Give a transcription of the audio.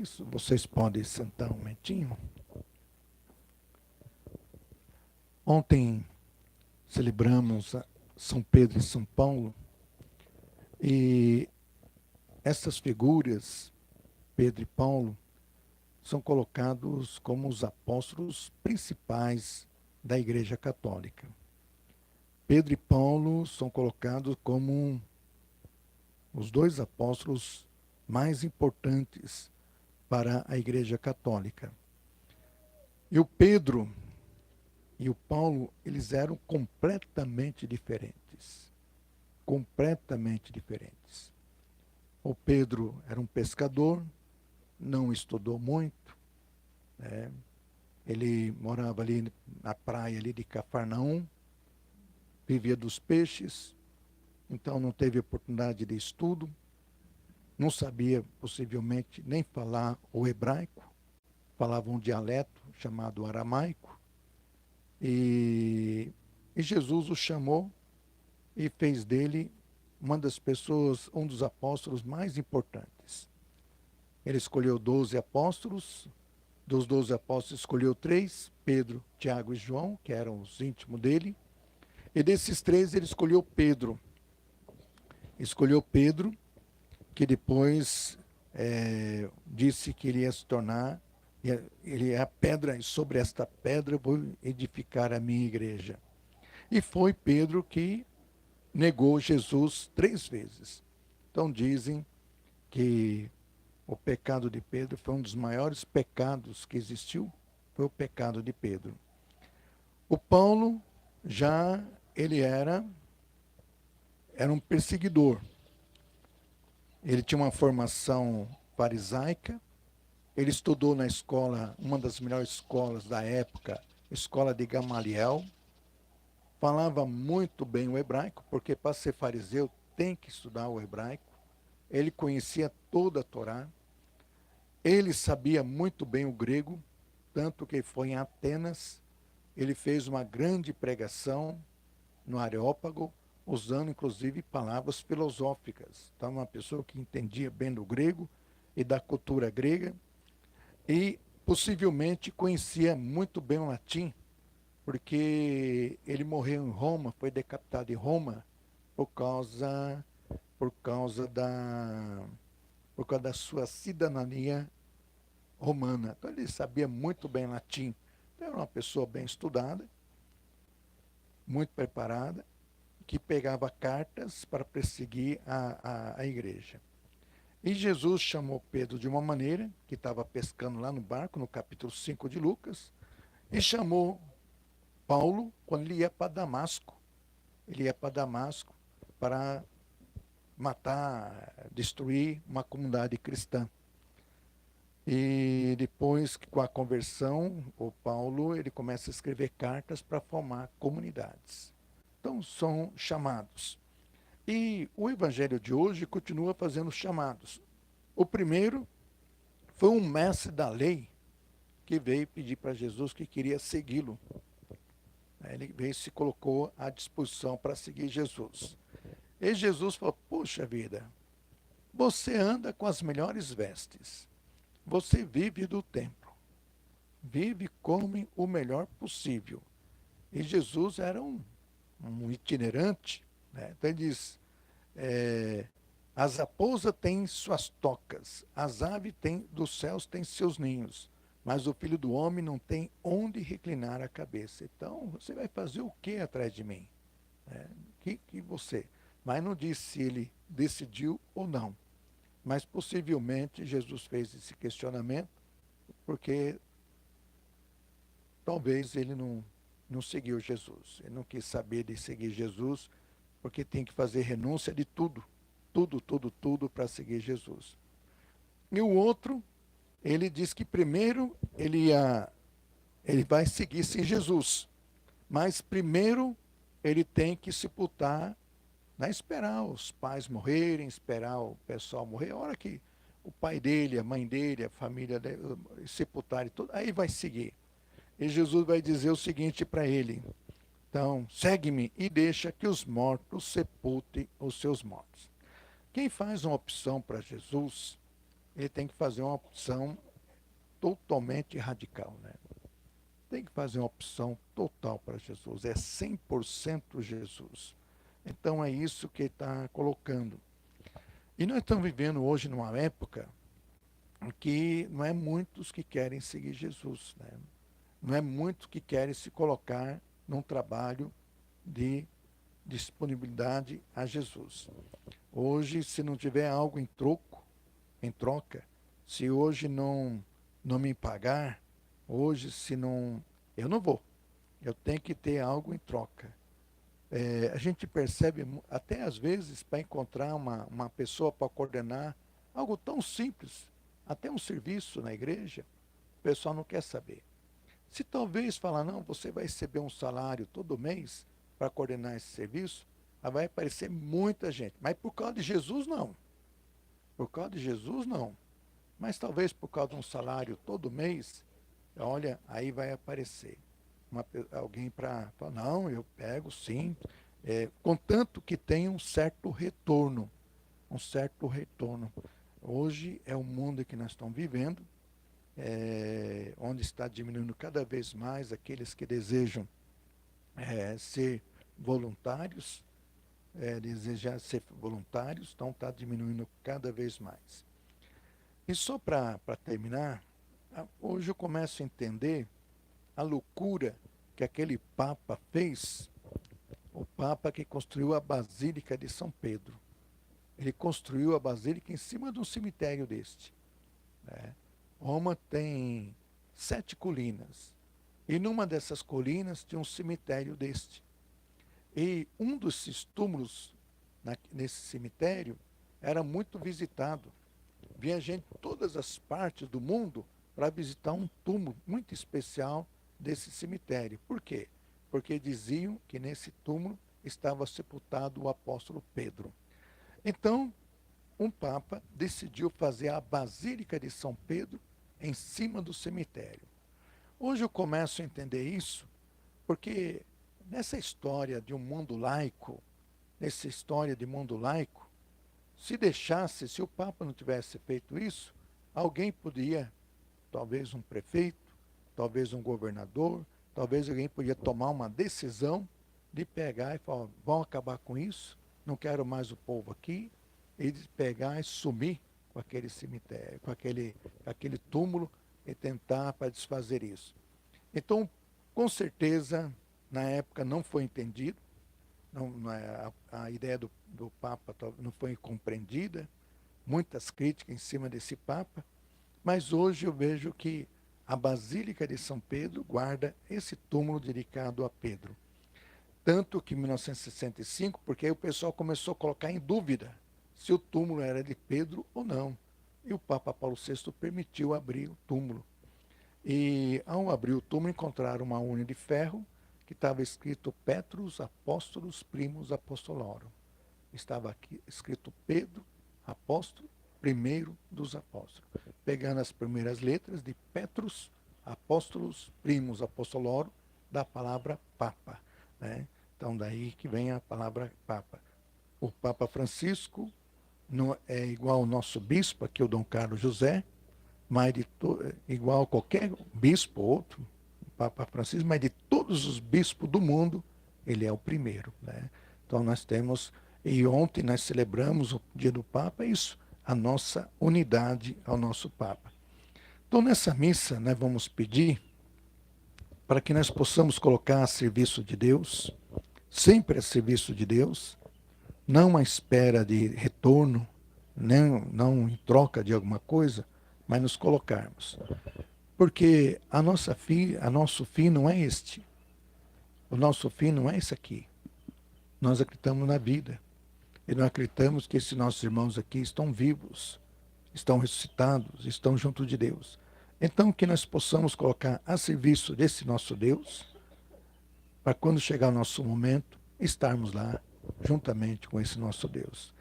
Isso, vocês podem sentar um momentinho. Ontem celebramos São Pedro e São Paulo e essas figuras, Pedro e Paulo, são colocados como os apóstolos principais da Igreja Católica. Pedro e Paulo são colocados como os dois apóstolos mais importantes para a Igreja Católica. E o Pedro e o Paulo, eles eram completamente diferentes. Completamente diferentes. O Pedro era um pescador, não estudou muito, né? Ele morava ali na praia ali de Cafarnaum, vivia dos peixes, então não teve oportunidade de estudo, não sabia possivelmente nem falar o hebraico, falava um dialeto chamado aramaico, e Jesus o chamou e fez dele uma das pessoas, um dos apóstolos mais importantes. Ele escolheu 12 apóstolos, dos 12 apóstolos escolheu 3, Pedro, Tiago e João, que eram os íntimos dele, e desses 3 ele escolheu Pedro. Escolheu Pedro, que depois disse que ele ia se tornar, ele é a pedra, e sobre esta pedra vou edificar a minha igreja. E foi Pedro que negou Jesus 3 vezes. Então dizem que o pecado de Pedro foi um dos maiores pecados que existiu, foi o pecado de Pedro. O Paulo, já ele era um perseguidor. Ele tinha uma formação farisaica, ele estudou na escola, uma das melhores escolas da época, escola de Gamaliel, falava muito bem o hebraico, porque para ser fariseu tem que estudar o hebraico. Ele conhecia toda a Torá, ele sabia muito bem o grego, tanto que foi em Atenas, ele fez uma grande pregação no Areópago, usando inclusive palavras filosóficas. Então, uma pessoa que entendia bem do grego e da cultura grega, e possivelmente conhecia muito bem o latim, porque ele morreu em Roma, foi decapitado em Roma por causa da sua cidadania romana. Então ele sabia muito bem latim. Então era uma pessoa bem estudada, muito preparada, que pegava cartas para perseguir a igreja. E Jesus chamou Pedro de uma maneira, que estava pescando lá no barco, no capítulo 5 de Lucas, e chamou Paulo quando ele ia para Damasco. Ele ia para Damasco para matar, destruir uma comunidade cristã. E depois, com a conversão, o Paulo ele começa a escrever cartas para formar comunidades. Então, são chamados. E o evangelho de hoje continua fazendo chamados. O primeiro foi um mestre da lei que veio pedir para Jesus que queria segui-lo. Ele veio e se colocou à disposição para seguir Jesus. E Jesus falou: puxa vida, você anda com as melhores vestes, você vive do templo, vive e come o melhor possível. E Jesus era um itinerante, né? Então ele diz, as raposas têm suas tocas, as aves dos céus têm seus ninhos, mas o Filho do Homem não tem onde reclinar a cabeça. Então, você vai fazer o que atrás de mim? Que você... Mas não disse se ele decidiu ou não. Mas possivelmente Jesus fez esse questionamento, porque talvez ele não seguiu Jesus. Ele não quis saber de seguir Jesus, porque tem que fazer renúncia de tudo. Tudo para seguir Jesus. E o outro, ele diz que primeiro ele vai seguir sem Jesus. Mas primeiro ele tem que sepultar, né, esperar os pais morrerem, esperar o pessoal morrer. A hora que o pai dele, a mãe dele, a família dele sepultarem tudo, aí vai seguir. E Jesus vai dizer o seguinte para ele: então, segue-me e deixa que os mortos sepultem os seus mortos. Quem faz uma opção para Jesus, ele tem que fazer uma opção totalmente radical, né? Tem que fazer uma opção total para Jesus, é 100% Jesus. Então é isso que ele está colocando. E nós estamos vivendo hoje numa época em que não é muitos que querem seguir Jesus, né? Não é muitos que querem se colocar num trabalho de disponibilidade a Jesus. Hoje, se não tiver algo em troca, se hoje não me pagar, hoje se não, eu não vou. Eu tenho que ter algo em troca. A gente percebe, até às vezes, para encontrar uma pessoa para coordenar algo tão simples, até um serviço na igreja, o pessoal não quer saber. Se talvez falar, não, você vai receber um salário todo mês para coordenar esse serviço, aí vai aparecer muita gente. Mas por causa de Jesus, não. Por causa de Jesus, não. Mas talvez por causa de um salário todo mês, olha, aí vai aparecer alguém para falar, não, eu pego sim, contanto que tenha um certo retorno. Um certo retorno. Hoje é o mundo que nós estamos vivendo, onde está diminuindo cada vez mais aqueles que desejam ser voluntários, desejar ser voluntários, então está diminuindo cada vez mais. E só para terminar, hoje eu começo a entender a loucura que aquele Papa fez, o Papa que construiu a Basílica de São Pedro. Ele construiu a Basílica em cima de um cemitério deste, né? Roma tem 7 colinas, e numa dessas colinas tinha um cemitério deste. E um desses túmulos nesse cemitério era muito visitado. Vinha gente de todas as partes do mundo para visitar um túmulo muito especial desse cemitério. Por quê? Porque diziam que nesse túmulo estava sepultado o apóstolo Pedro. Então, um papa decidiu fazer a Basílica de São Pedro em cima do cemitério. Hoje eu começo a entender isso, porque nessa história de um mundo laico, nessa história de mundo laico, se o Papa não tivesse feito isso, alguém podia, talvez um prefeito, talvez um governador, talvez alguém podia tomar uma decisão de pegar e falar, vamos acabar com isso, não quero mais o povo aqui, e de pegar e sumir com aquele cemitério, com aquele túmulo e tentar para desfazer isso. Então, com certeza, na época não foi entendido, a ideia do Papa não foi compreendida, muitas críticas em cima desse Papa, mas hoje eu vejo que a Basílica de São Pedro guarda esse túmulo dedicado a Pedro. Tanto que em 1965, porque aí o pessoal começou a colocar em dúvida se o túmulo era de Pedro ou não. E o Papa Paulo VI permitiu abrir o túmulo. E ao abrir o túmulo encontraram uma urna de ferro que estava escrito Petrus Apóstolos Primus Apostolorum. Estava aqui escrito Pedro, apóstolo, primeiro dos apóstolos. Pegando as primeiras letras de Petrus Apóstolos Primus Apostolorum, da palavra Papa, né? Então daí que vem a palavra Papa. O Papa Francisco não é igual ao nosso bispo, aqui o Dom Carlos José, mas igual a qualquer bispo outro, o Papa Francisco, mas de todos os bispos do mundo, ele é o primeiro, né? Então nós temos, e ontem nós celebramos o dia do Papa, é isso, a nossa unidade ao nosso Papa. Então nessa missa nós vamos pedir para que nós possamos colocar a serviço de Deus, sempre a serviço de Deus, não à espera de retorno, não em troca de alguma coisa, mas nos colocarmos. Porque nosso fim não é este. O nosso fim não é esse aqui. Nós acreditamos na vida. E nós acreditamos que esses nossos irmãos aqui estão vivos, estão ressuscitados, estão junto de Deus. Então que nós possamos colocar a serviço desse nosso Deus, para quando chegar o nosso momento, estarmos lá juntamente com esse nosso Deus.